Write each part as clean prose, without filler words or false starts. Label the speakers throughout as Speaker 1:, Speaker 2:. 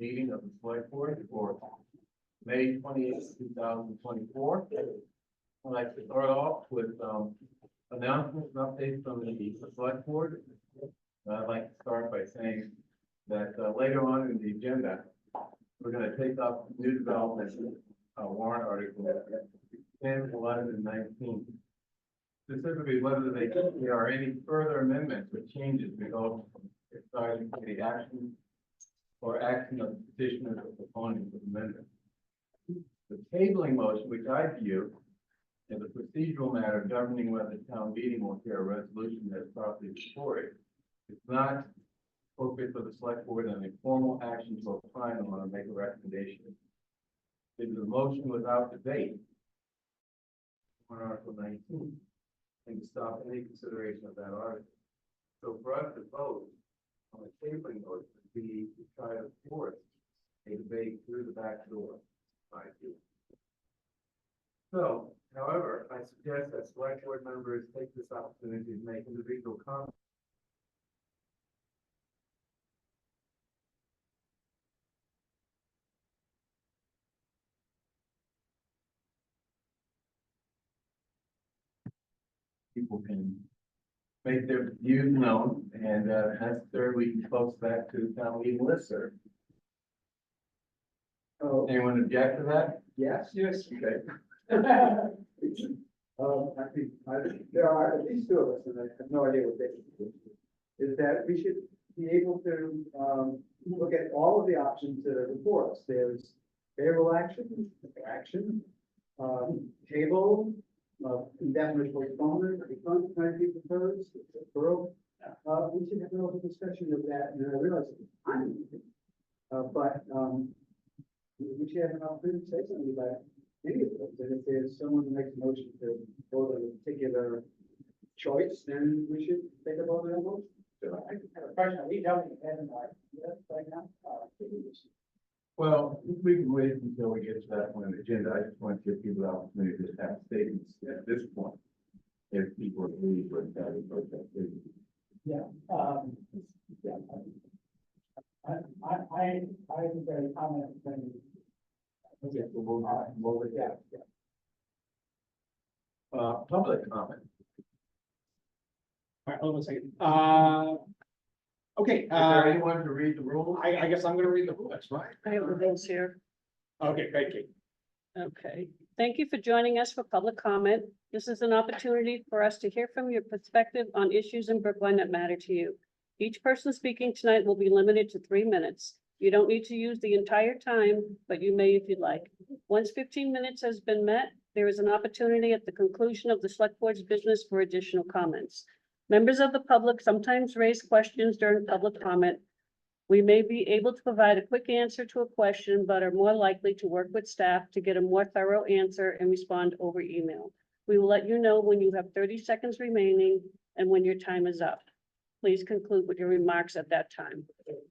Speaker 1: meeting of the select board for May 28th, 2024. I'd like to start off with announcements and updates from the select board. I'd like to start by saying that later on in the agenda, we're going to take up new developments, warrant articles 10, 11, and 19. Specifically, whether there are any further amendments or changes resulting from exciting committee action or action of the petitioners or proponents of amendment. The tabling motion, which I view as a procedural matter governing whether the town meeting will hear a resolution that is properly before it, it's not appropriate for the select board and a formal action to opine on or make a recommendation. It is a motion without debate on Article 19 and to stop any consideration of that article. So for us to vote on a tabling motion would be to try to force a debate through the back door. So, however, I suggest that select board members take this opportunity to make individual comments. People can make their views known, and necessarily we can post that to the town meeting listserv.
Speaker 2: Oh,
Speaker 1: Anyone object to that?
Speaker 2: yes.
Speaker 1: Okay.
Speaker 2: There are at least two of us, and I have no idea what they think. Is that we should be able to, look at all of the options that are before us. There's favorable action, table, indefinite postponement, refund might be proposed, referral. We should have an open discussion of that, and I realize I'm, we should have an opportunity to say something about any of those. And if there's someone who makes a motion to vote on a particular choice, then we should take a vote on that motion. So I have a question. Are we jumping ahead in our right now?
Speaker 1: Well, we can wait until we get to that point on the agenda. I just want to give people the opportunity to have statements at this point. If people agree with that,
Speaker 2: Yeah. I am very confident when.
Speaker 1: yeah, public comment.
Speaker 3: All right, hold on a second. Okay,
Speaker 1: Is there anyone to read the rules?
Speaker 3: I guess I'm gonna read the rules, right?
Speaker 4: I have the rules here.
Speaker 3: Okay, great, Kate.
Speaker 4: Okay, thank you for joining us for public comment. This is an opportunity for us to hear from your perspective on issues in Brookline that matter to you. Each person speaking tonight will be limited to 3 minutes. You don't need to use the entire time, but you may if you'd like. Once 15 minutes has been met, there is an opportunity at the conclusion of the select board's business for additional comments. Members of the public sometimes raise questions during public comment. We may be able to provide a quick answer to a question, but are more likely to work with staff to get a more thorough answer and respond over email. We will let you know when you have 30 seconds remaining and when your time is up. Please conclude with your remarks at that time.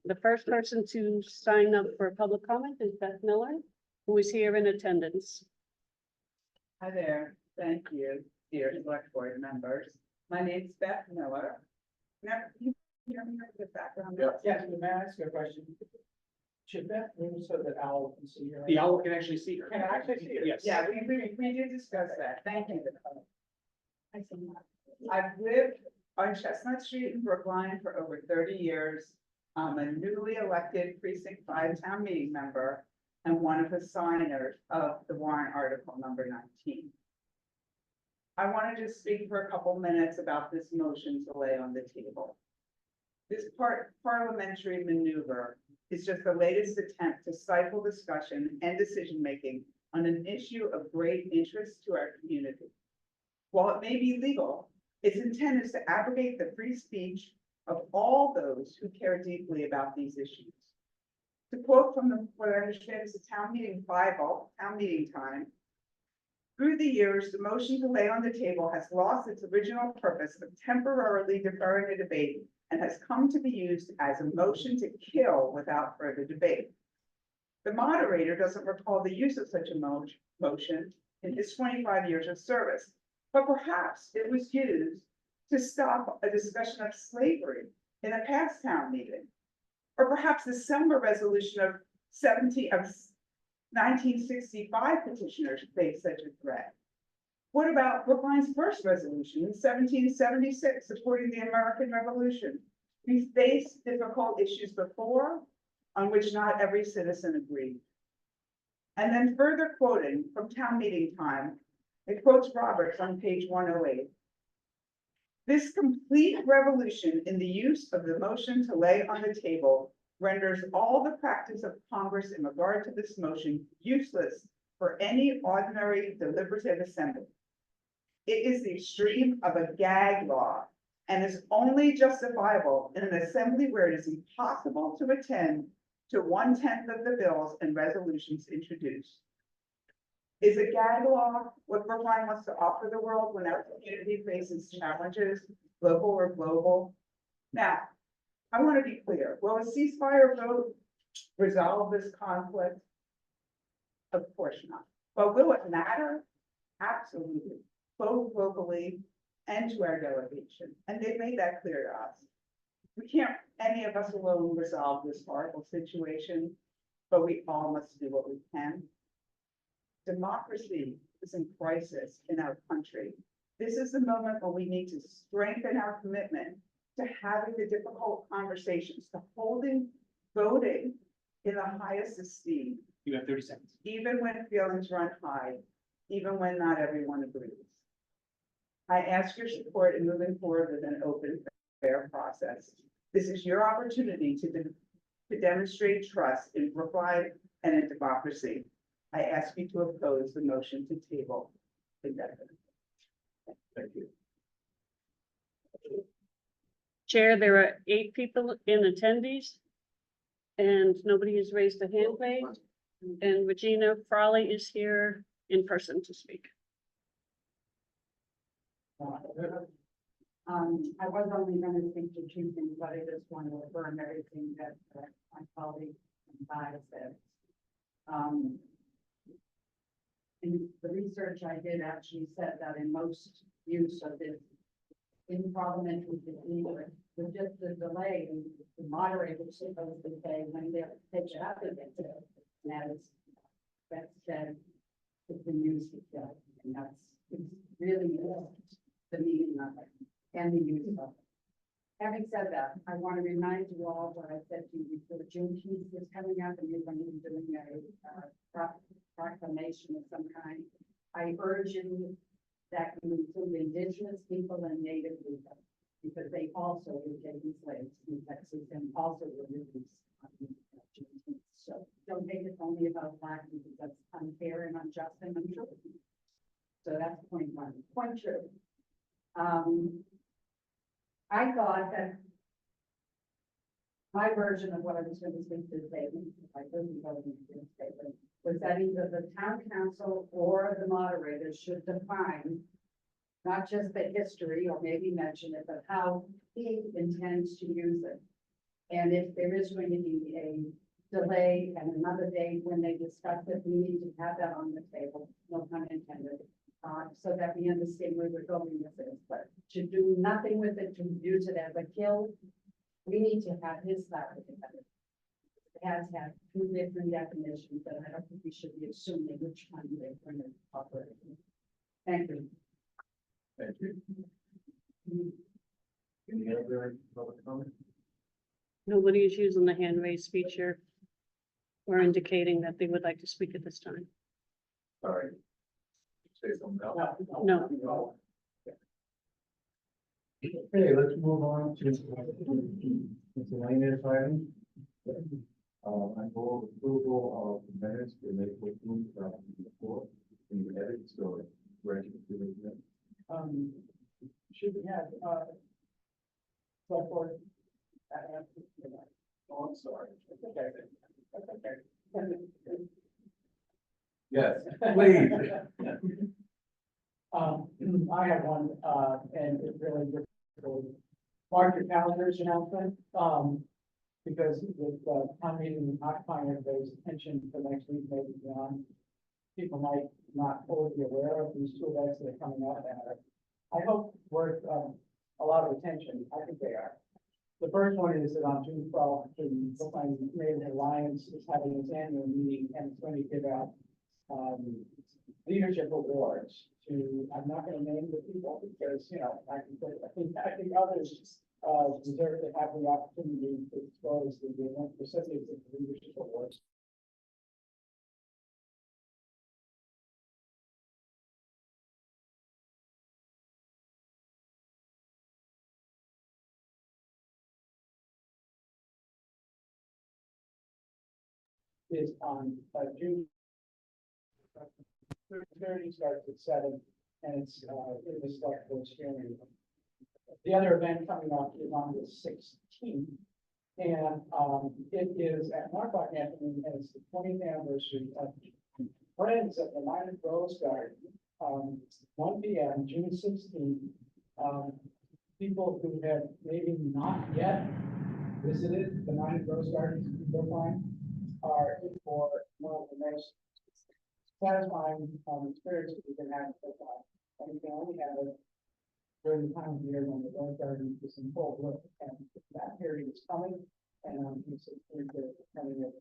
Speaker 4: The first person to sign up for public comment is Beth Miller, who is here in attendance.
Speaker 5: Hi there, thank you, dear select board members. My name's Beth Miller. Now, you hear me with the background?
Speaker 1: Yeah.
Speaker 2: Yes, may I ask you a question? Should that move so that Al can see her?
Speaker 3: The owl can actually see her.
Speaker 2: Can I actually see her?
Speaker 3: Yes.
Speaker 5: Yeah, we did discuss that, thank you. I've lived on Chestnut Street in Brookline for over 30 years. I'm a newly elected precinct 5 town meeting member and one of the signers of the warrant article number 19. I want to just speak for a couple minutes about this motion to lay on the table. This parliamentary maneuver is just the latest attempt to stifle discussion and decision-making on an issue of great interest to our community. While it may be legal, its intent is to abrogate the free speech of all those who care deeply about these issues. To quote from what I understand is the town meeting Bible, town meeting time, through the years, the motion to lay on the table has lost its original purpose of temporarily deferring a debate and has come to be used as a motion to kill without further debate. The moderator doesn't recall the use of such a motion in his 25 years of service, but perhaps it was used to stop a discussion of slavery in a past town meeting, or perhaps the similar resolution of 1965 petitioners faced such a threat. What about Brookline's first resolution in 1776 supporting the American Revolution? We faced difficult issues before on which not every citizen agreed. And then further quoting from town meeting time, it quotes Roberts on page 108. This complete revolution in the use of the motion to lay on the table renders all the practice of Congress in regard to this motion useless for any ordinary deliberative assembly. It is the extreme of a gag law and is only justifiable in an assembly where it is impossible to attend to 1/10 of the bills and resolutions introduced. Is a gag law what Brookline wants to offer the world when our community faces challenges, local or global? Now, I want to be clear. Will a ceasefire vote resolve this conflict? Of course not. But will it matter? Absolutely, both locally and to our delegation. And they made that clear to us. We can't, any of us alone, resolve this horrible situation, but we all must do what we can. Democracy is in crisis in our country. This is the moment when we need to strengthen our commitment to having the difficult conversations, to holding voting in the highest esteem,
Speaker 3: You have 30 seconds.
Speaker 5: even when feelings run high, even when not everyone agrees. I ask your support in moving forward with an open, fair process. This is your opportunity to demonstrate trust in Brookline and in democracy. I ask you to oppose the motion to table indefinitely.
Speaker 1: Thank you.
Speaker 4: Chair, there are 8 people in attendees. And nobody has raised a hand raised. And Regina Frawley is here in person to speak.
Speaker 6: I was only going to speak to 2 things, but I just want to affirm everything that my colleague and I said. In the research I did actually said that in most use of this in parliamentary procedure, with just the delay, the moderator is supposed to say when they're pitched up against it. And that's said, it's been used, and that's, it's really the meaning of it and the use of it. Having said that, I want to remind you all what I said to you before. Juneteenth is coming up and you're going to be doing a proclamation of some kind. I urge you that you include indigenous people and native people, because they also were taken slaves in Texas and also were released on Juneteenth. So don't make it only about black people. That's unfair and unjust and untrue. So that's point 1. Point 2. I thought that my version of what I was going to speak to today, I couldn't go into this statement, was that either the town council or the moderator should define not just the history or maybe mention it, but how he intends to use it. And if there is going to be a delay and another day when they discuss it, we need to have that on the table, no pun intended. So that we understand where we're going with this, but to do nothing with it, to use it as a kill, we need to have his clarity. It has had 2 different definitions, but I don't think we should be assuming which one they're going to operate. Thank you.
Speaker 1: Thank you. Any other public comment?
Speaker 4: Nobody is using the hand raised feature or indicating that they would like to speak at this time.
Speaker 1: Sorry. Say something else.
Speaker 4: No.
Speaker 1: Okay, let's move on to miscellaneous items. I go approval of the minutes for May 14th, 2024. Can you edit so ready to do it?
Speaker 2: Should we have, select board?
Speaker 1: Oh, I'm sorry.
Speaker 2: That's okay. That's okay.
Speaker 1: Yes, please.
Speaker 2: I have one, and it really just mark your calendars announcement, because with town meeting not finding everybody's attention for next week, maybe beyond, people might not fully be aware of these 2 events that are coming up, and I hope worth a lot of attention. I think they are. The first one is that on June 12th, the Brookline Neighborhood Alliance is having its annual meeting and it's going to give out leadership awards to, I'm not gonna name the people because, I think others deserve to have the opportunity to expose the recipients of the leadership awards. Is on June 30, starts at 7, and it's in the select board's hearing. The other event coming up is on the 16th, and it is at Marquardt Avenue, and it's the 20th anniversary of Friends of the Minot Rose Garden. 1 p.m. June 16th. People who have maybe not yet visited the Minot Rose Gardens in Brookline are in for one of the most satisfying experiences we can have at Brookline. And you can only have it during the time of year when the rose garden is in full bloom, and that period is coming. And it's coming in,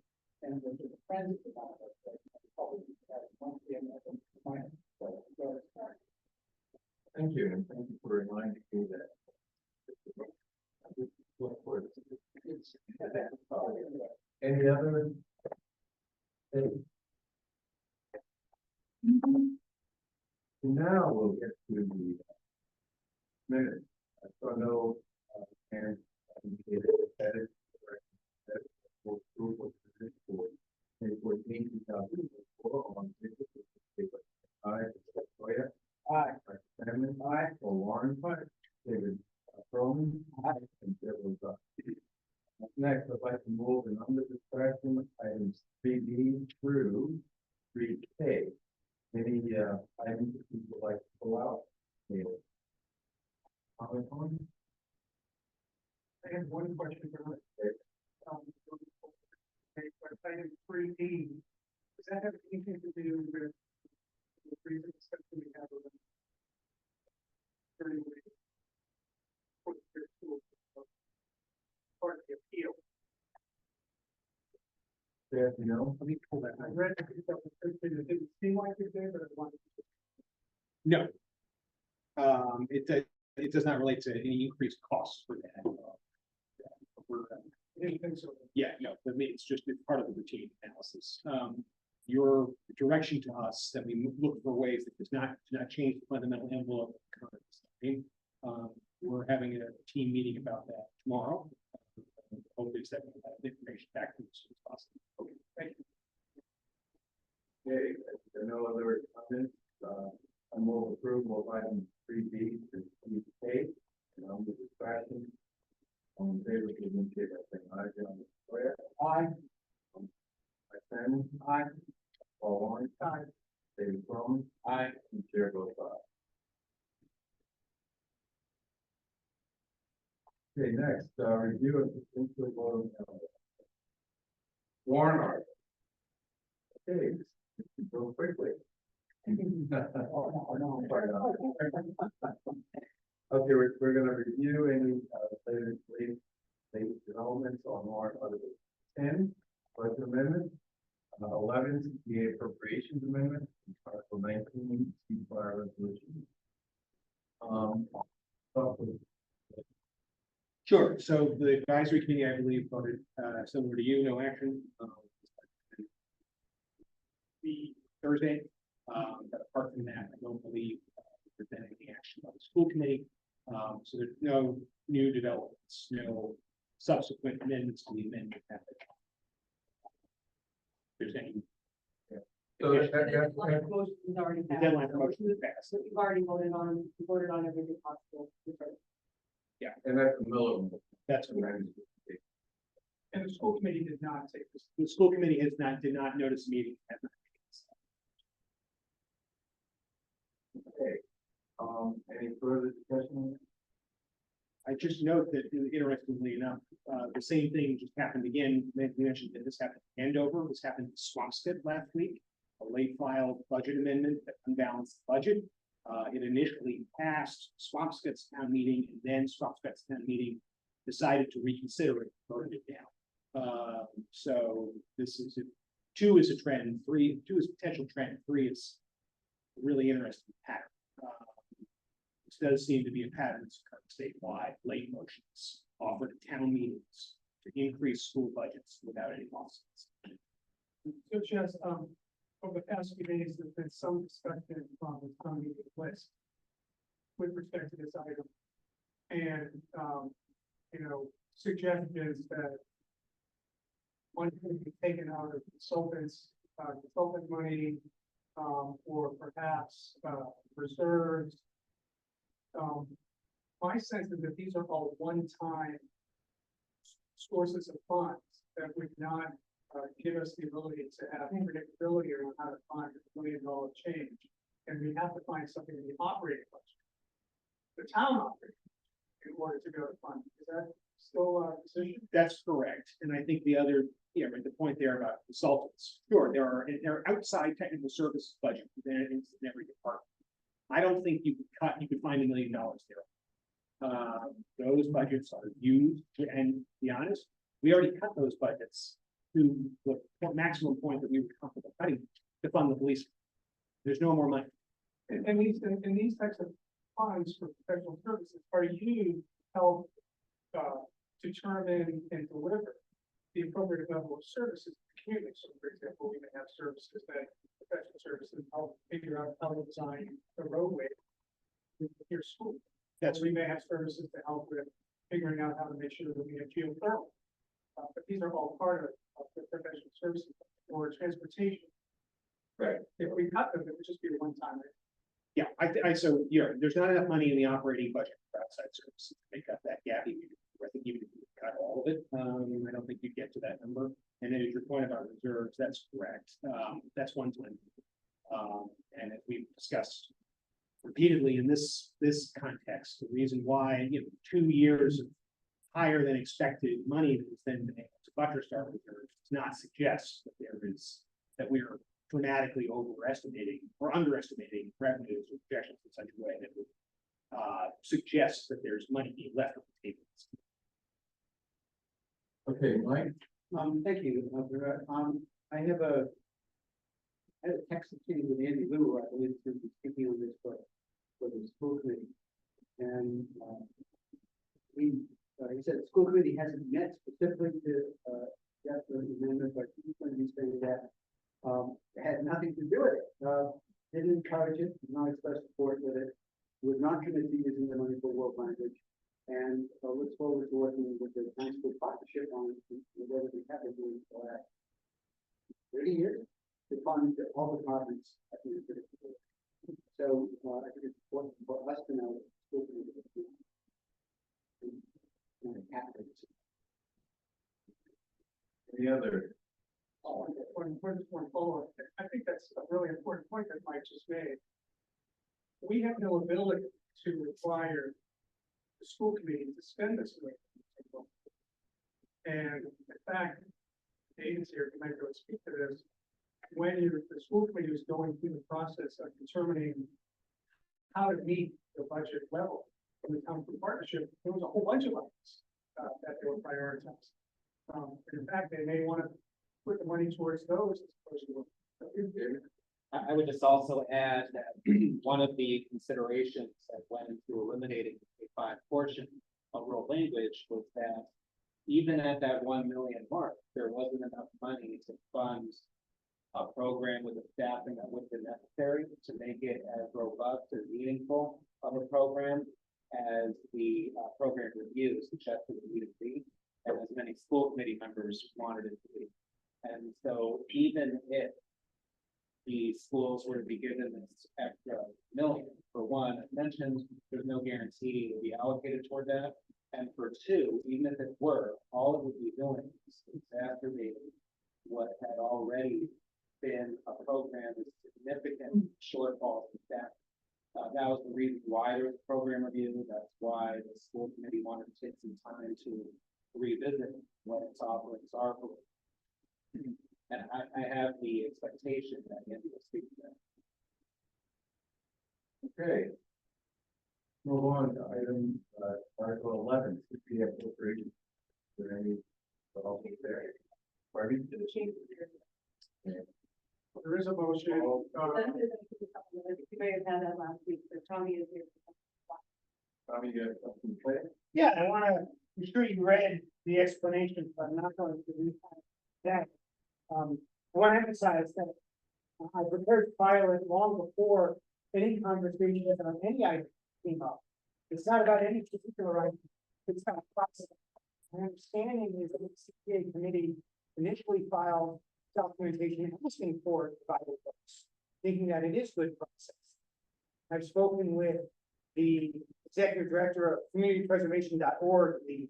Speaker 2: and with the friends of the Minot Rose Garden, probably at 1 p.m. at the Minot Rose Garden.
Speaker 1: Thank you, and thank you for reminding me that. Any other? Now we'll get to the minutes. I saw no parents indicated that it for approval to this board. May 14, 2004 on Aye.
Speaker 2: Aye.
Speaker 1: Salmon. Aye. Or Warren. Aye. David Perlman. Aye. And Bill was up. Next, I'd like to move in under discussion items 3B through 3K. Any items that you would like to pull out? Comment on?
Speaker 2: I have one question for item 3D. Does that have anything to do with the previous discussion we had with them? Part of the appeal.
Speaker 1: Yeah, you know,
Speaker 2: Let me pull that. I read it, it didn't seem like it did, but I wanted to.
Speaker 3: No. It does not relate to any increased costs for that. Yeah, no, I mean, it's just it's part of the routine analysis. Your direction to us that we look for ways that does not change the fundamental envelope of the current study. We're having a team meeting about that tomorrow. Hope is that we have the information back to you as soon as possible. Okay, thank you.
Speaker 1: okay, there are no other comments. I move approval of item 3B to 3K. And I'm with discussion. On the favor, give me a saying aye. John Sawyer. Aye. Simon. Aye. Paul Warren. Aye. David Perlman. Aye. And Chair votes aye. Okay, next, review of potential voting calendar. Warrant article. Okay, go quickly. Okay, we're gonna review any late developments on warrant article 10, budget amendment, 11, the appropriations amendment, article 19, ceasefire resolution.
Speaker 3: Sure. So the advisory committee, I believe, voted similar to you, no action. The Thursday, but apart from that, I don't believe there's been any action by the school committee. So there's no new developments, no subsequent amendments to the amendment. There's any.
Speaker 1: So
Speaker 6: The motion is already
Speaker 3: The
Speaker 6: passed.
Speaker 3: deadline for motion is passed.
Speaker 6: You've already voted on everything possible.
Speaker 1: and that's the Miller.
Speaker 3: That's what.
Speaker 2: And the school committee did not take this.
Speaker 3: The school committee did not notice a meeting.
Speaker 1: Okay. Any further discussion?
Speaker 3: I just note that interestingly enough, the same thing just happened again. We mentioned that this happened in Andover. This happened in Swampscott last week. A late filed budget amendment that unbalanced the budget. It initially passed Swampscott's town meeting, and then Swampscott's town meeting decided to reconsider it, voted it down. So this is, 2 is a trend, 2 is a potential trend, 3 is a really interesting pattern. This does seem to be a pattern that's occurring statewide, late motions offered at town meetings to increase school budgets without any losses.
Speaker 7: So just, over the past few days, there's been some discussion from the town meeting list with respect to this item. And, suggestions that one can be taken out of consultant money, or perhaps, reserves. My sense is that these are all one-time sources of funds that would not give us the ability to have predictability around how to find $1 million change. And we have to find something in the operating budget, the town operating, in order to go to fund. Is that still our decision?
Speaker 3: That's correct. And I think the other, the point there about consultants, sure, there are outside technical services budget within every department. I don't think you could find $1 million there. Those budgets are used, and to be honest, we already cut those budgets to the maximum point that we were comfortable cutting to fund the police. There's no more money.
Speaker 7: And these types of funds for professional services are used to help determine and deliver the appropriate level of services to the community. So, for example, we may have services that professional services help figure out how to design the roadway with your school. We may have services to help with figuring out how to make sure that we have geothermal. But these are all part of the professional services or transportation. Right. If we cut them, it would just be a one-time.
Speaker 3: Yeah, there's not enough money in the operating budget for outside services to make up that gap. I think even if you cut all of it, I don't think you get to that number. And then your point about reserves, that's correct. That's one time. And as we've discussed repeatedly in this context, the reason why 2 years of higher than expected money that has then been able to buttress our reserves does not suggest that we are dramatically overestimating or underestimating revenues or projections in such a way that would suggest that there's money being left on the table.
Speaker 1: Okay, Mike?
Speaker 2: Thank you. I had a text exchange with Andy Lou, I believe, to be speaking on this for the school committee. And he said the school committee hasn't met specifically to get the amendment, but he's going to be saying that it had nothing to do with it. Didn't encourage it, did not express support with it, would not commit to using the money for world language, and looks forward to working with the high school partnership on whether we have been doing for the last 30 years to fund all departments at the end of the day. So I think it's important for us to know that the school committee is doing
Speaker 1: Any other?
Speaker 7: One follow-up. I think that's a really important point that Mike just made. We have no ability to require the school committee to spend this way. And in fact, David's here, can I go speak to this? When the school committee was going through the process of determining how to meet the budget level from the town partnership, there was a whole bunch of items that they were prioritized. And in fact, they may want to put the money towards those as opposed to.
Speaker 8: I would just also add that one of the considerations that went into eliminating the K-5 portion of world language was that even at that 1 million mark, there wasn't enough money to fund a program with the staffing that would be necessary to make it as robust and meaningful of a program as the program reviews, suggested it needed to be, and as many school committee members wanted it to be. And so even if the schools were to be given this extra million, for one, as mentioned, there's no guarantee it will be allocated toward that. And for two, even if it were, all it would be doing is exacerbating what had already been a program with significant shortfalls in staff. That was the reason why there was a program review. That's why the school committee wanted to take some time to revisit what its offerings are for. And I have the expectation that Andy will speak to that.
Speaker 1: Okay. Move on to item, Article 11, CPA appropriation. Is there any, there? Pardon?
Speaker 7: There is a motion,
Speaker 6: You may have had that last week, but Tommy is here.
Speaker 1: Tommy, you have something to say?
Speaker 9: Yeah, I'm sure you read the explanation, but I'm not going to read that. I want to emphasize that I prepared to file it long before any conversation on any item came up. It's not about any particular item, it's about process. My understanding is that the CPA committee initially filed documentation asking for divided votes, thinking that it is good process. I've spoken with the executive director of communitypreservation.org, the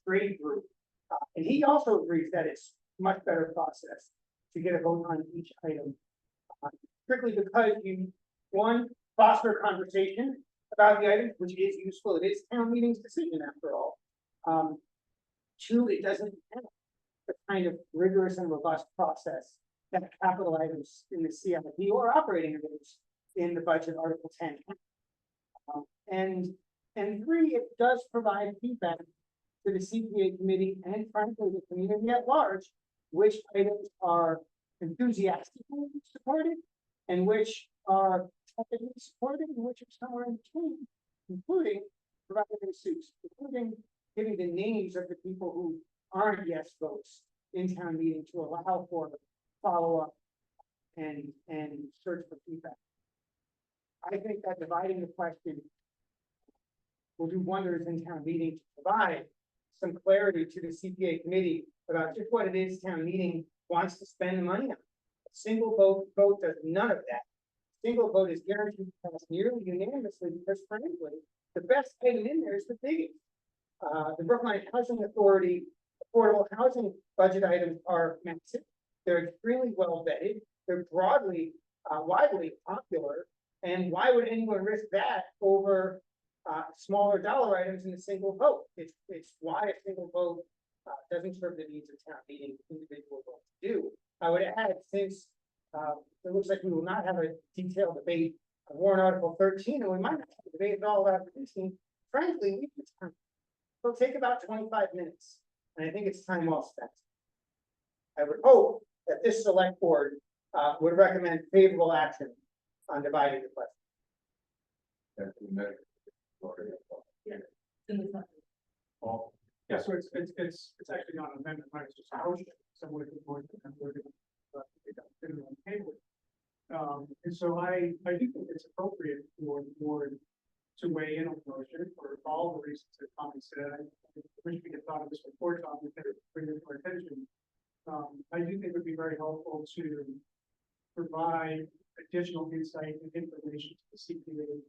Speaker 9: trade group, and he also agrees that it's much better process to get a vote on each item. Strictly because you, one, foster conversation about the items, which is useful. It is town meeting's decision after all. Two, it doesn't have the kind of rigorous and robust process that capital items in the CIP or operating items in the budget Article 10. And three, it does provide feedback to the CPA committee and frankly the community at large, which items are enthusiastically supported and which are tepidly supported and which are somewhere in between, including providing suits, including giving the names of the people who aren't yes votes in town meeting to allow for follow-up and search for feedback. I think that dividing the question will do wonders in town meeting to provide some clarity to the CPA committee about just what it is town meeting wants to spend the money on. A single vote does none of that. Single vote is guaranteed to pass nearly unanimously because frankly, the best item in there is the biggest. The Brookline Housing Authority affordable housing budget items are massive. They're extremely well vetted. They're broadly, widely popular. And why would anyone risk that over smaller dollar items in a single vote? It's why a single vote doesn't serve the needs of town meeting individual votes do. I would add, since it looks like we will not have a detailed debate on warrant article 13, and we might not have a debate at all after 15, frankly, it'll take about 25 minutes. And I think it's time well spent. I would hope that this select board would recommend favorable action on dividing the question.
Speaker 1: That's the measure. Paul?
Speaker 7: yeah, so it's actually not an amendment, right, it's just a motion, somewhere to board, and we're gonna, put it on the table. And so I do think it's appropriate for the board to weigh in on the motion for all the reasons that Tommy said. I wish we had thought of this before, Tom, we could bring it to our attention. I do think it would be very helpful to provide additional insight and information to the CPA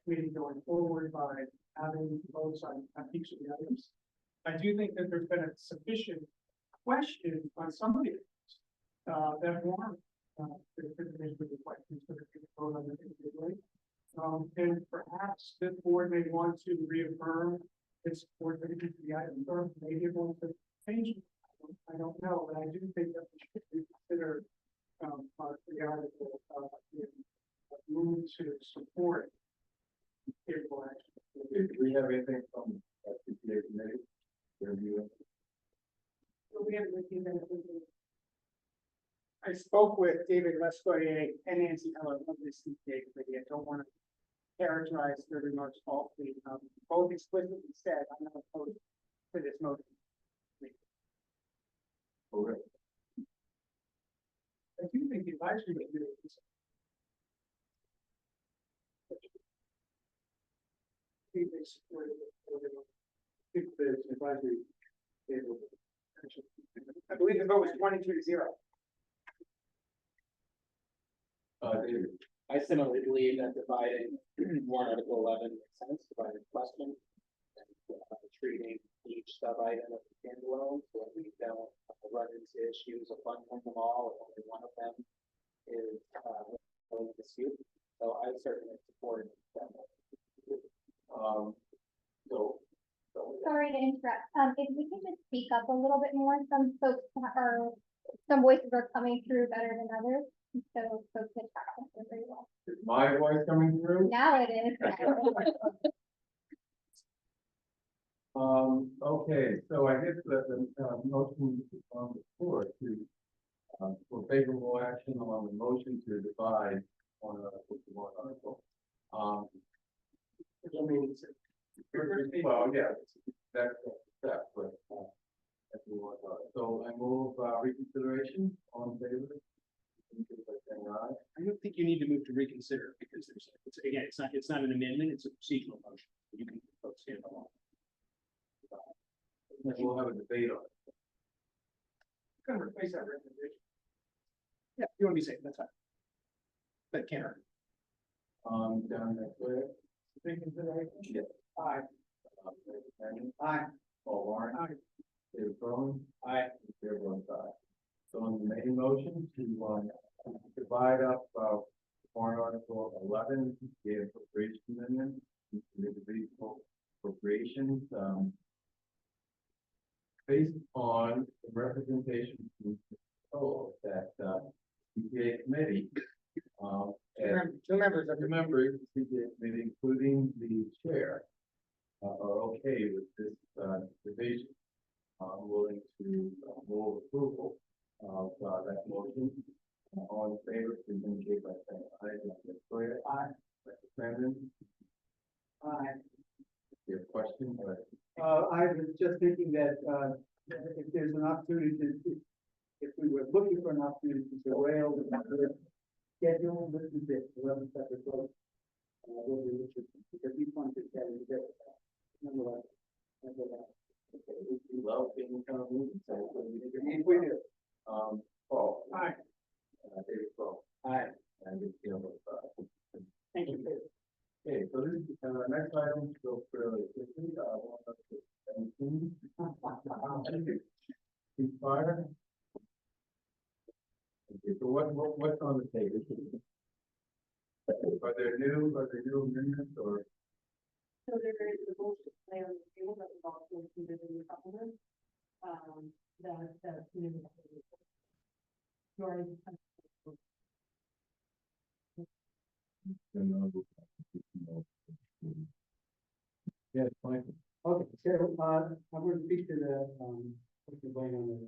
Speaker 7: committee going forward by having votes on each of the items. I do think that there's been a sufficient question on some of the items that warrant the questions for the vote on the individually. And perhaps the board may want to reaffirm its support for the item, or maybe it wants to change it. I don't know, but I do think that we should reconsider the article move to support favorable action.
Speaker 1: Do we have anything from the CPA committee?
Speaker 6: We haven't received anything.
Speaker 9: I spoke with David Lescoyer and Nancy Heller of the CPA committee. I don't want to characterize their remarks falsely. Both explicitly said, I'm not opposed to this motion.
Speaker 1: Okay.
Speaker 7: I do think the advisory committee is.
Speaker 9: I believe the vote was 22-0.
Speaker 1: David.
Speaker 8: I similarly believe that dividing warrant article 11 makes sense, dividing question. And, treating each sub item as a standalone, so we don't run into issues of bundling them all, if only one of them is in dispute. So I certainly support that.
Speaker 10: Sorry to interrupt. If we can just speak up a little bit more, some folks are some voices are coming through better than others, so folks can track us very well.
Speaker 1: Is my voice coming through?
Speaker 10: Now it is.
Speaker 1: Okay, so I guess the motion on the floor to, for favorable action on the motion to divide on one article. Well, yeah, that's that, but, that's the one, so I move, reconsideration on favor.
Speaker 3: I don't think you need to move to reconsider because again, it's not an amendment, it's a procedural motion. You can vote stand alone.
Speaker 1: And we'll have a debate on it.
Speaker 7: Kind of replace that recommendation.
Speaker 3: Yeah, you want to be safe, that's fine. But Karen,
Speaker 1: Down that way.
Speaker 7: Reconsideration?
Speaker 1: Yes.
Speaker 7: Aye.
Speaker 1: Aye. Paul Warren.
Speaker 7: Aye.
Speaker 1: David Cronin.
Speaker 8: Aye.
Speaker 1: Chair votes aye. So on the main motion to, divide up, warrant article 11, the appropriation amendment, the reasonable appropriations, based on the representation from the total that, CPA committee,
Speaker 9: Two members of
Speaker 1: the members of the CPA committee, including the chair, are okay with this, division. Willing to, move approval of, that motion. All in favor, please indicate by saying aye. Dr. Sawyer? Aye. Dr. Brandon?
Speaker 2: Aye.
Speaker 1: Your question, or?
Speaker 2: I was just thinking that, if there's an opportunity to, if we were looking for an opportunity to derail the schedule, this is it, 11 separate votes. Because you wanted to get it together. Nonetheless,
Speaker 1: We love being kind of moving, so
Speaker 2: we do.
Speaker 1: Paul?
Speaker 7: Aye.
Speaker 1: David Cronin?
Speaker 2: Aye.
Speaker 1: And it's Gail votes aye.
Speaker 9: Thank you.
Speaker 1: Okay, so this, next item, go fairly quickly, 17. Ceasefire. Okay, so what's on the table? Are there new amendments or?
Speaker 6: So there is a motion play on the table that was also included in the supplement. That's new. Your-
Speaker 1: Yes, Michael.
Speaker 2: Okay, so, I'm going to speak to the, motion laying on the,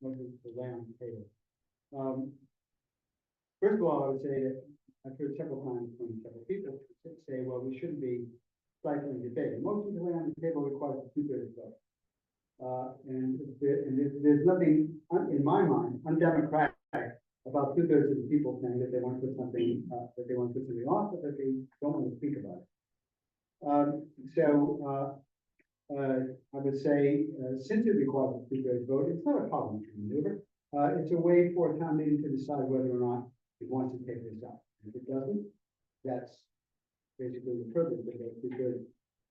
Speaker 2: motion to lay on the table. First of all, I would say that I've heard several times from several people say, well, we shouldn't be stifling debate. The motion to lay on the table requires a two-thirds vote. And there's nothing, in my mind, undemocratic about two-thirds of the people saying that they want to put something, that they want to put something off, but that they don't want to speak about it. I would say, since it requires a two-thirds vote, it's not a parliamentary maneuver. It's a way for a town meeting to decide whether or not it wants to take this up. If it doesn't, that's basically the privilege of the two-thirds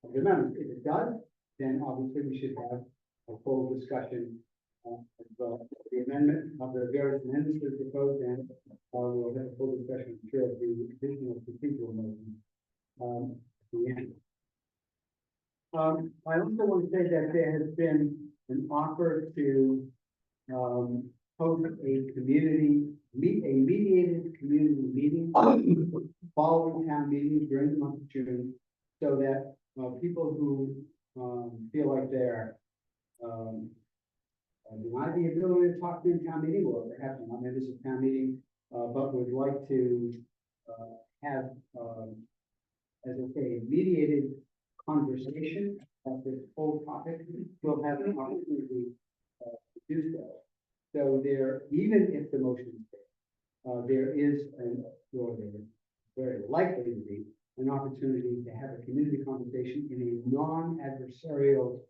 Speaker 2: of the members. If it does, then obviously we should have a full discussion of the amendment of the various amendments that are proposed, and we'll have a full discussion, I'm sure, of the additional procedural motion at the end. I also want to say that there has been an offer to host a mediated community meeting following town meeting during the month of June, so that people who feel like they're denied the ability to talk to town meeting, or perhaps not members of town meeting, but would like to have, as I say, mediated conversation of this whole topic, will have an opportunity to do so. So there, even if the motion is failed, there is or there is very likely to be an opportunity to have a community conversation in a non-adversarial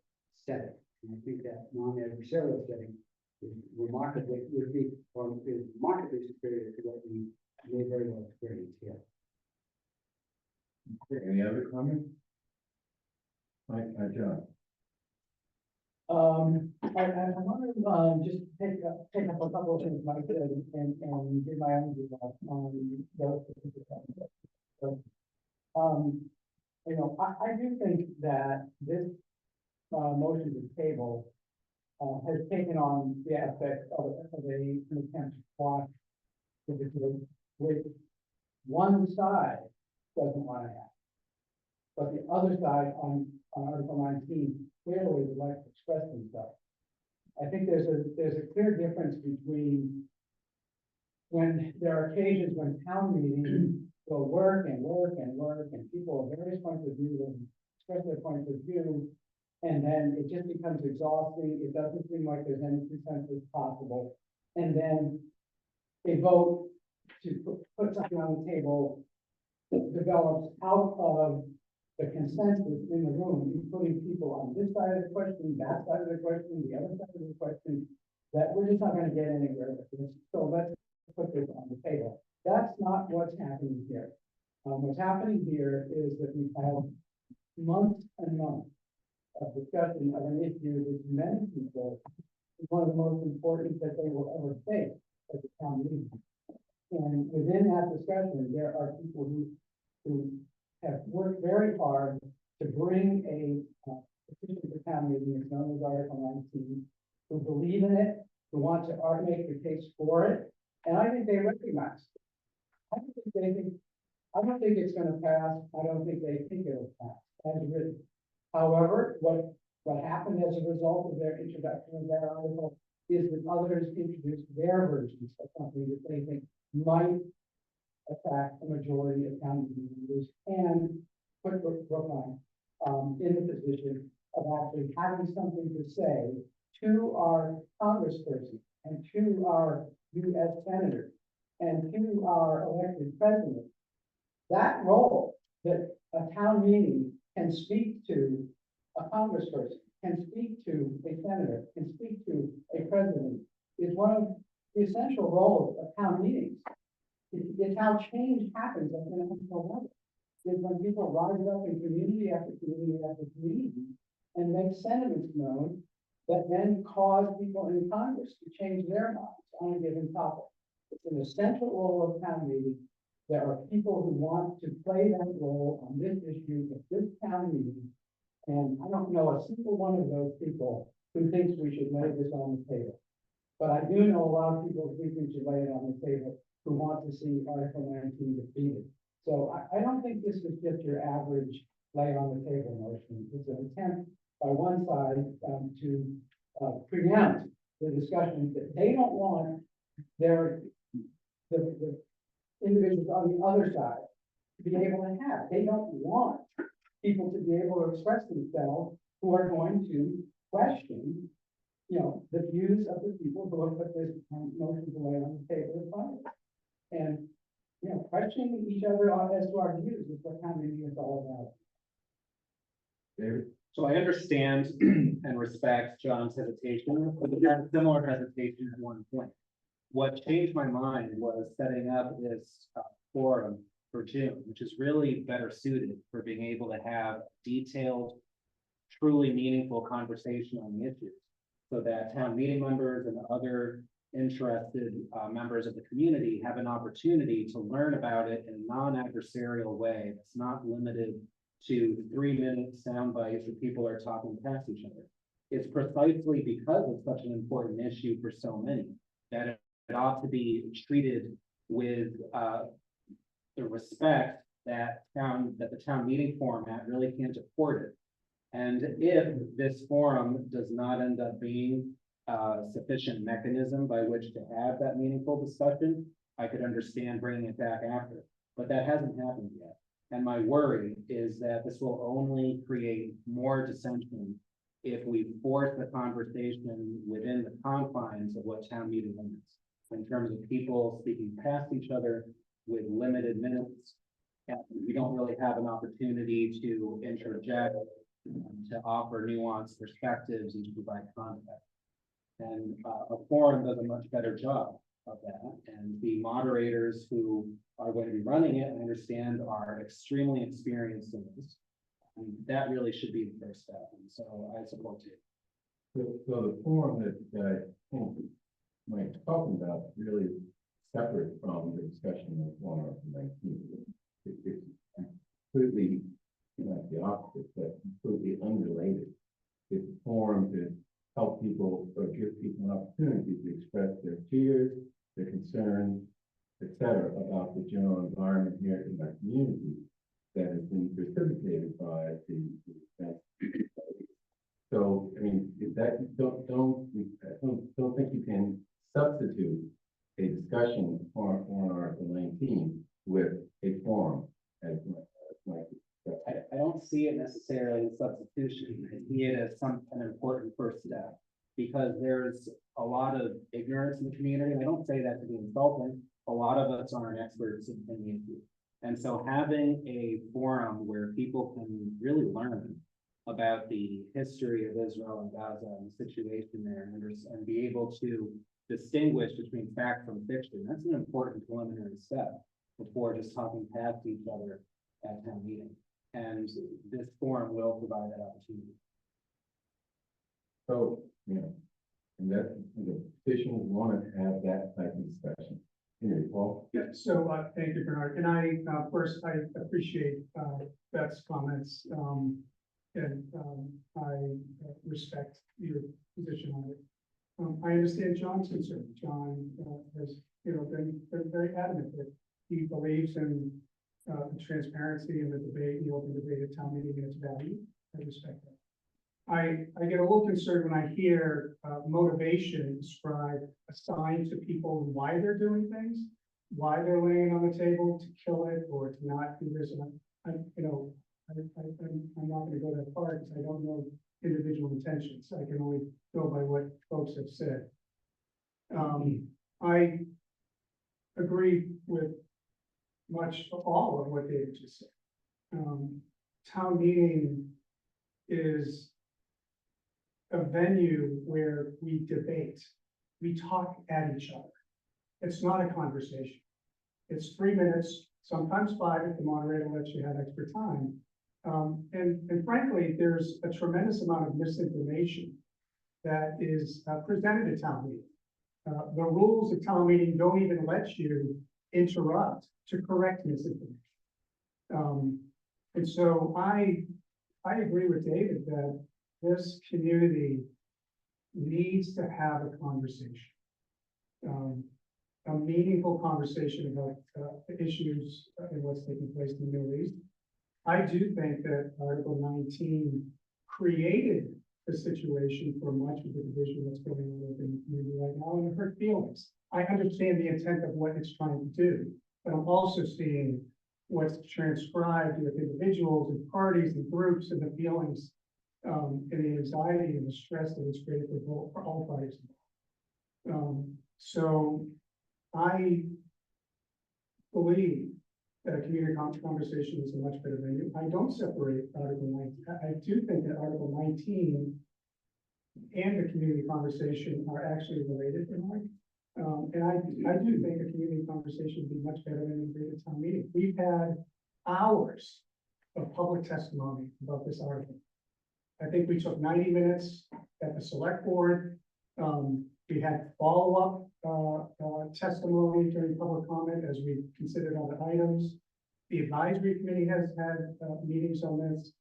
Speaker 2: setting. And I think that non-adversarial setting is remarkably, would be, or is remarkably superior to what we may very well experience here.
Speaker 1: Okay, any other comments? Mike, John?
Speaker 9: I want to, just take up a couple of things, Mike, and give my own view on those specific things. So, I do think that this, motion to table, has taken on the aspect of an attempt to quash the debate, which one side doesn't want to have. But the other side on Article 19 clearly would like to express themselves. I think there's a clear difference between when there are occasions when town meetings will work and work and work, and people have various points of view and express their points of view, and then it just becomes exhausting. It doesn't seem like there's any consensus possible. And then a vote to put something on the table that develops out of the consensus in the room, including people on this side of the question, that side of the question, the other side of the question, that we're just not going to get anywhere with this. So let's put this on the table. That's not what's happening here. What's happening here is that we have months and months of discussion of an issue that many people is one of the most important that they will ever face at the town meeting. And within that discussion, there are people who have worked very hard to bring a petition to town meeting, it's known as Article 19, who believe in it, who want to make the case for it, and I think they recognize it. I don't think it's going to pass. I don't think they think it'll pass as written. However, what happened as a result of their introduction of that article is that others introduced their versions of something that they think might attract a majority of town meeting members and put Brookline in the position of actually having something to say to our congressperson and to our U.S. senators and to our elected president. That role that a town meeting can speak to a congressperson, can speak to a senator, can speak to a president, is one of the essential roles of town meetings. It's how change happens at the national level. Is when people rise up in community after community after community and make sentiments known that then cause people in Congress to change their minds on a given topic. It's an essential role of town meeting. There are people who want to play that role on this issue at this town meeting. And I don't know a single one of those people who thinks we should lay this on the table. But I do know a lot of people who think we should lay it on the table who want to see Article 19 defeated. So I don't think this is just your average lay on the table motion. It's an attempt by one side to preempt the discussion that they don't want the individuals on the other side to be able to have. They don't want people to be able to express themselves who are going to question, the views of the people who have put this motion to lay on the table in front of us. And, questioning each other as to our views is what town meeting is all about.
Speaker 1: David?
Speaker 8: So I understand and respect John's hesitation, but he had a similar hesitation at one point. What changed my mind was setting up this forum for June, which is really better suited for being able to have detailed, truly meaningful conversation on the issues, so that town meeting members and other interested members of the community have an opportunity to learn about it in a non-adversarial way that's not limited to 3-minute sound bites where people are talking past each other. It's precisely because it's such an important issue for so many that it ought to be treated with the respect that the town meeting format really can't afford it. And if this forum does not end up being sufficient mechanism by which to have that meaningful discussion, I could understand bringing it back after, but that hasn't happened yet. And my worry is that this will only create more dissension if we force the conversation within the confines of what town meeting limits, in terms of people speaking past each other with limited minutes. And we don't really have an opportunity to interject, to offer nuanced perspectives and to provide context. And a forum does a much better job of that. And the moderators who are going to be running it, I understand, are extremely experienced in this. And that really should be the first step. And so I support it.
Speaker 1: So the forum that Mike's talking about really separate from the discussion of one of the 19. It's completely, the opposite, but completely unrelated. It's a forum to help people
Speaker 11: concerns, et cetera, about the general environment here in our community that has been precipitated by the events. So, I mean, if that, don't think you can substitute a discussion on Article 19 with a forum as Mike.
Speaker 8: I don't see it necessarily as substitution. I see it as an important first step. Because there's a lot of ignorance in the community. And I don't say that to be insulting. A lot of us aren't experts in the issue. And so having a forum where people can really learn about the history of Israel and Gaza and the situation there and be able to distinguish between fact from fiction, that's an important preliminary step before just talking past each other at town meeting. And this forum will provide that opportunity.
Speaker 11: So, you know, and that the petitioners want to have that type of discussion. Here, Paul.
Speaker 7: Yeah, so, thank you, Bernard. And I, first, I appreciate, Beth's comments, and I respect your position on it. I understand John's concern. John has, been very adamant that he believes in the transparency and the debate, the open debate at town meeting and its value. I respect that. I get a little concerned when I hear motivation described, assigned to people and why they're doing things, why they're laying on the table to kill it or to not do this. And I'm not going to go that far because I don't know individual intentions. I can only go by what folks have said. I agree with much all of what David just said. Town meeting is a venue where we debate, we talk at each other. It's not a conversation. It's 3 minutes, sometimes 5 if the moderator lets you have extra time. And frankly, there's a tremendous amount of misinformation that is presented at town meeting. The rules of town meeting don't even let you interrupt to correct misinformation. And so I agree with David that this community needs to have a conversation, a meaningful conversation about the issues and what's taking place in the Middle East. I do think that Article 19 created the situation for much of the division that's going on in the community right now and the hurt feelings. I understand the intent of what it's trying to do, but I'm also seeing what's transcribed with individuals and parties and groups and the feelings and the anxiety and the stress that it's created for all parties. So I believe that a community conversation is a much better venue. I don't separate Article 19. I do think that Article 19 and the community conversation are actually related, and I do think a community conversation would be much better than a greater town meeting. We've had hours of public testimony about this article. I think we took 90 minutes at the select board. We had follow-up testimony during public comment as we considered other items. The advisory committee has had meetings on this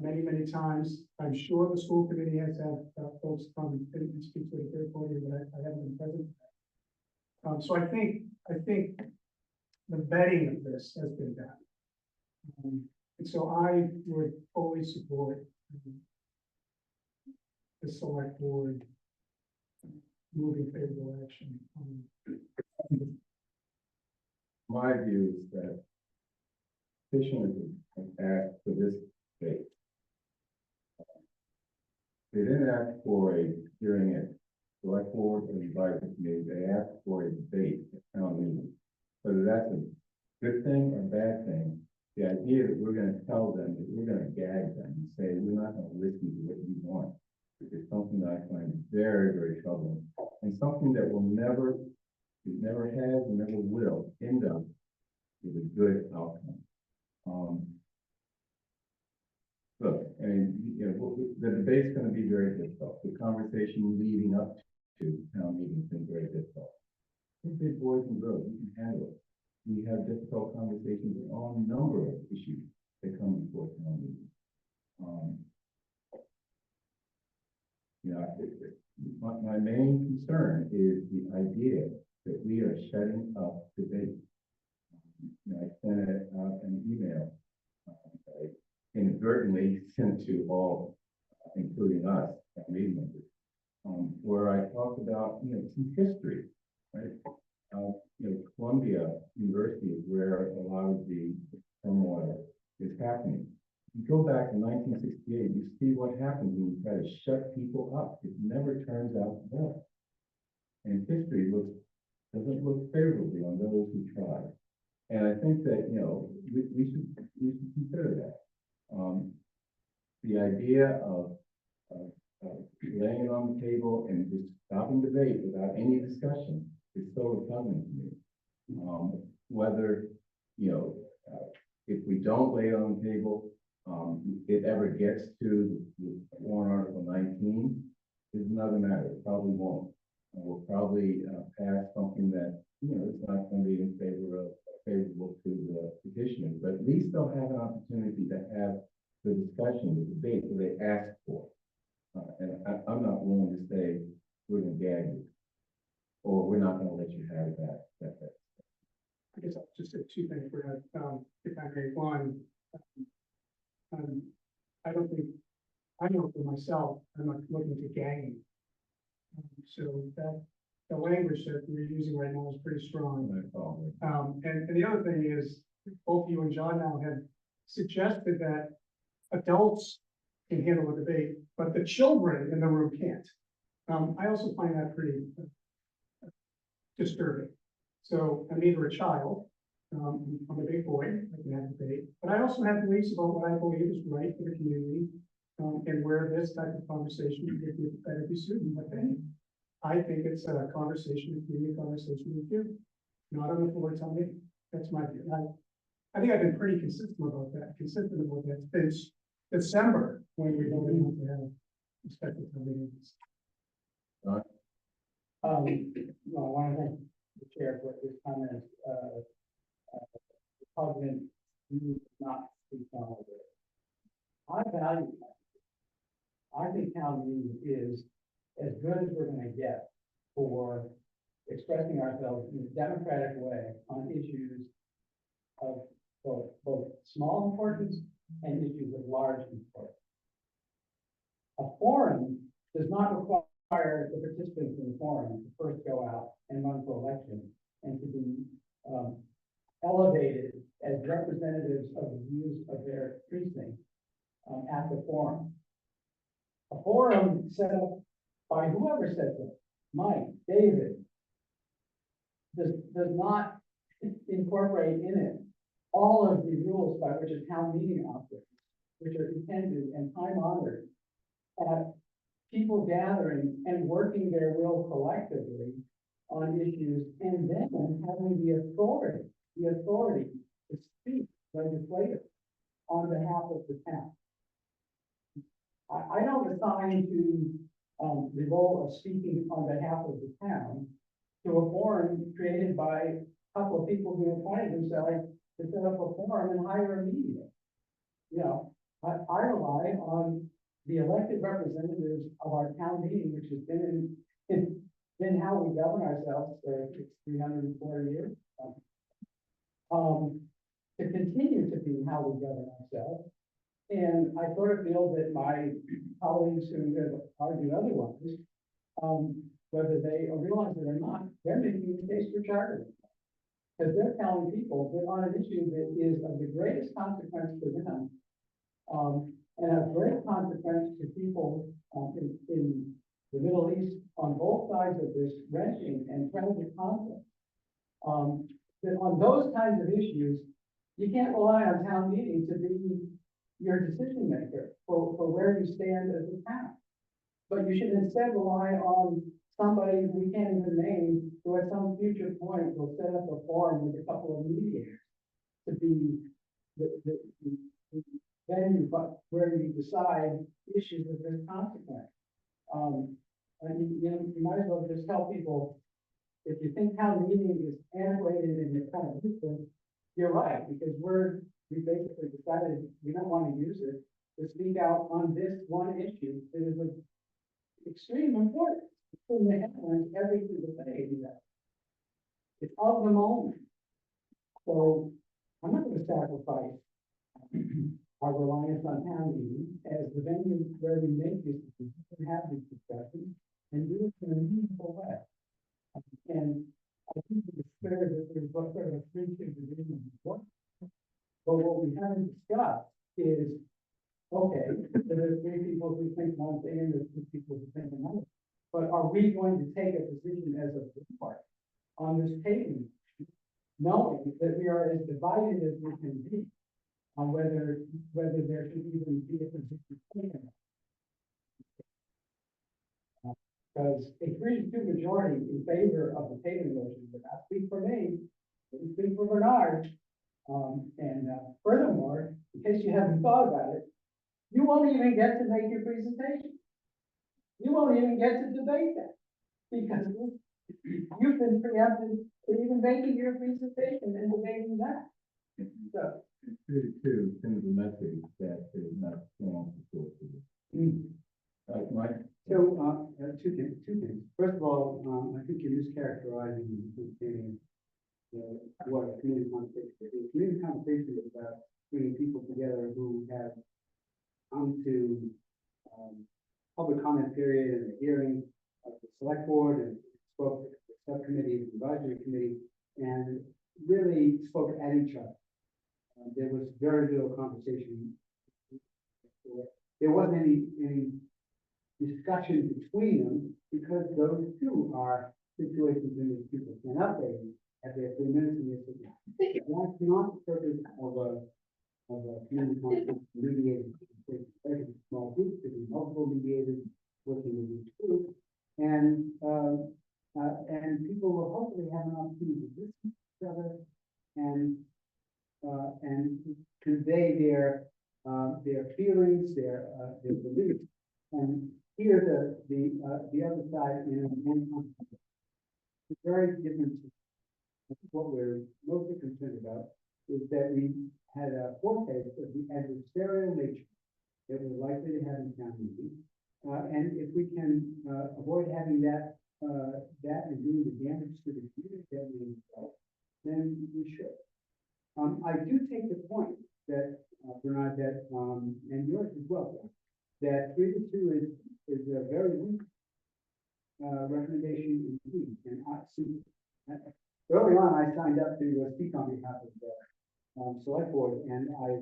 Speaker 7: many, many times. I'm sure the school committee has had folks come and speak to the third podium, but I haven't been present. So I think the vetting of this has been done. And so I would fully support the select board moving favorable action.
Speaker 11: My view is that petitioners have asked for this date. They didn't ask for a hearing at select board or advisory committee. They asked for a debate at town meeting. Whether that's a good thing or a bad thing, the idea that we're going to tell them that we're going to gag them and say we're not going to listen to what you want is something that I find very, very troubling, and something that will never, it never has and never will end up with a good outcome. Look, I mean, the debate's going to be very difficult. The conversation leading up to town meeting has been very difficult. We're big boys and girls, we can handle it. We have difficult conversations on a number of issues that come before town meeting. My main concern is the idea that we are shutting up debate. I sent an email, I inadvertently sent to all, including us, meeting members, where I talked about, some history, right? Columbia University is where a lot of the turmoil is happening. You go back to 1968, you see what happens when you try to shut people up. It never turns out well. And history doesn't look favorably on those who try. And I think that, we should consider that. The idea of laying it on the table and just stopping debate without any discussion is so repugnant to me. Whether, if we don't lay it on the table, it ever gets to the warrant article 19 is another matter. It probably won't. We'll probably pass something that, it's not going to be in favorable to the petitioners, but at least they'll have an opportunity to have the discussion, the debate that they ask for. And I'm not willing to say we're going to gag you, or we're not going to let you have that.
Speaker 7: I guess I'll just say two things for that, if I may. One, I don't think, I know for myself, I'm not looking to gang. So that, the language that we're using right now is pretty strong. And the other thing is, both you and John now have suggested that adults can handle the debate, but the children in the room can't. I also find that pretty disturbing. So I'm either a child, I'm a big boy, I can have debate, but I also have beliefs about what I believe is right for the community, and where this type of conversation would be better be suited. But then I think it's a conversation, a community conversation with you, not on the floor. Tell me, that's my view. I think I've been pretty consistent about that since December, when we voted on to have respective meetings.
Speaker 9: Well, I want to thank the chair for his comments. Repugnant, you not speak on it. I value that. I think town meeting is as good as we're going to get for expressing ourselves in a democratic way on issues of both small importance and issues of large importance. A forum does not require the participants in the forum to first go out and run for election and to be elevated as representatives of the views of their precinct at the forum. A forum set up by whoever sets it, Mike, David, does not incorporate in it all of the rules by which a town meeting operates, which are intended and time-honored at people gathering and working their will collectively on issues, and then having the authority to speak legislatively on behalf of the town. I don't assign to the role of speaking on behalf of the town to a forum created by a couple of people who appointed themselves to set up a forum and hire a mediator. I rely on the elected representatives of our town meeting, which has been how we govern ourselves for 340 years, to continue to be how we govern ourselves. And I sort of feel that my colleagues who have argued otherwise, whether they realize it or not, they're making the case for charter. Because they're telling people that on an issue that is of the greatest consequence to them, and of great consequence to people in the Middle East on both sides of this wrenching and tragic conflict, that on those kinds of issues, you can't rely on town meeting to be your decision maker for where you stand as a town. But you should instead rely on somebody we can't even name, who at some future point will set up a forum with a couple of mediators to be the venue, but where you decide issues of this consequence. And you might as well just tell people, if you think town meeting is antiquated and it's kind of useless, you're right, because we basically decided we don't want to use it to speak out on this one issue that is of extreme importance. It's in the headlines every single day. of the moment. So I'm not gonna sacrifice our reliance on town meeting as the venue where we make this decision and have these discussions and do it in a meaningful way. And I think it's fair that there's what sort of a free division before. But what we haven't discussed is, okay, there's three people who think one thing and there's two people who think another. But are we going to take a decision as a board on this paving, knowing that we are as divided as we can be on whether there should even be a position taken? Because a 3-2 majority in favor of the paving motion would not speak for me, wouldn't speak for Bernard. Furthermore, in case you haven't thought about it, you won't even get to make your presentation. You won't even get to debate that, because you've been preempted for even making your presentation and debating that. So.
Speaker 11: It's 32 sends a message that there's not strong support for this. Mike?
Speaker 2: So, two things. First of all, I think you're mischaracterizing what a community conversation is. A community conversation is about bringing people together who have come to, public comment period and the hearing of the select board and spoke to the subcommittee, the advisory committee, and really spoke at each other. There was very little conversation. There wasn't any discussion between them, because those two are situations in which people can update at their 3 minutes and they say, that's not the purpose of a community conversation, mediated conversation. Small groups, could be multiple mediators working with each group, and people will hopefully have an opportunity to listen to each other and convey their feelings, their beliefs, and hear the other side in a very different. What we're mostly concerned about is that we had a foretaste of the adversarial nature that we're likely to have in town meeting. And if we can avoid having that and doing the damage to the community that we insult, then we should. I do take the point that Bernard, that and yours as well, that 3-2 is a very weak recommendation indeed. And early on, I signed up to speak on behalf of the select board, and I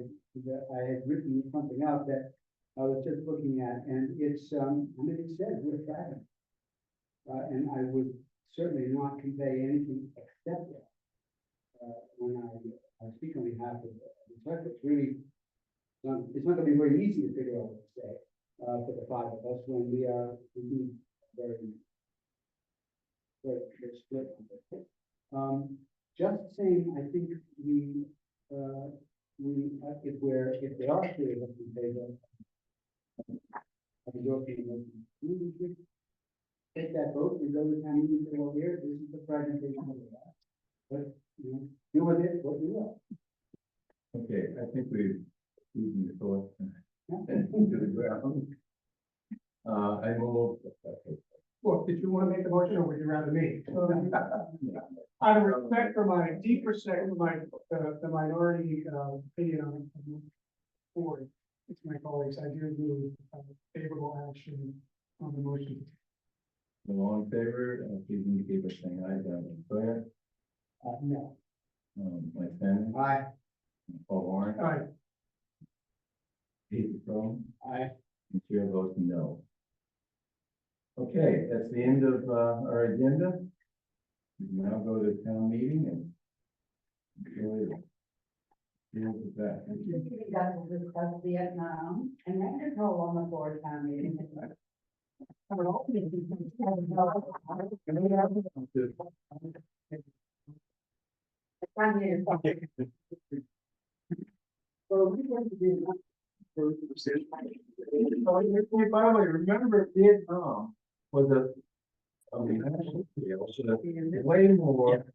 Speaker 2: had written something out that I was just looking at, and it's it says we're tracking. And I would certainly not convey anything except that when I speak on behalf of the select board. It's really, it's not going to be very easy to figure out what to say for the 5 of us when we are very split on this. Just saying, I think if there are 3 of us in favor of the European motion, we should take that vote and go to town meeting and say, well, here, this is the fragmentation of the law. But, do with it what you will.
Speaker 11: Okay, I think we've eaten the thoughts into the ground. I move.
Speaker 7: Well, did you want to make the motion, or would you rather me? Out of respect for my deep respect for the minority opinion on the board, it's my colleagues, I do move favorable action on the motion.
Speaker 11: All in favor, please indicate by saying aye. Down Claire,
Speaker 2: No.
Speaker 11: Mike Shannon,
Speaker 2: Aye.
Speaker 11: Paul Warren,
Speaker 7: All right,
Speaker 11: Pete Strong,
Speaker 2: Aye.
Speaker 11: and chair votes no. Okay, that's the end of our agenda. We can now go to the town meeting and enjoy deal with that.
Speaker 6: We got to discuss Vietnam and then control on the board town meeting.
Speaker 2: So we want to do.
Speaker 11: By the way, remember Vietnam was a national scale, so way more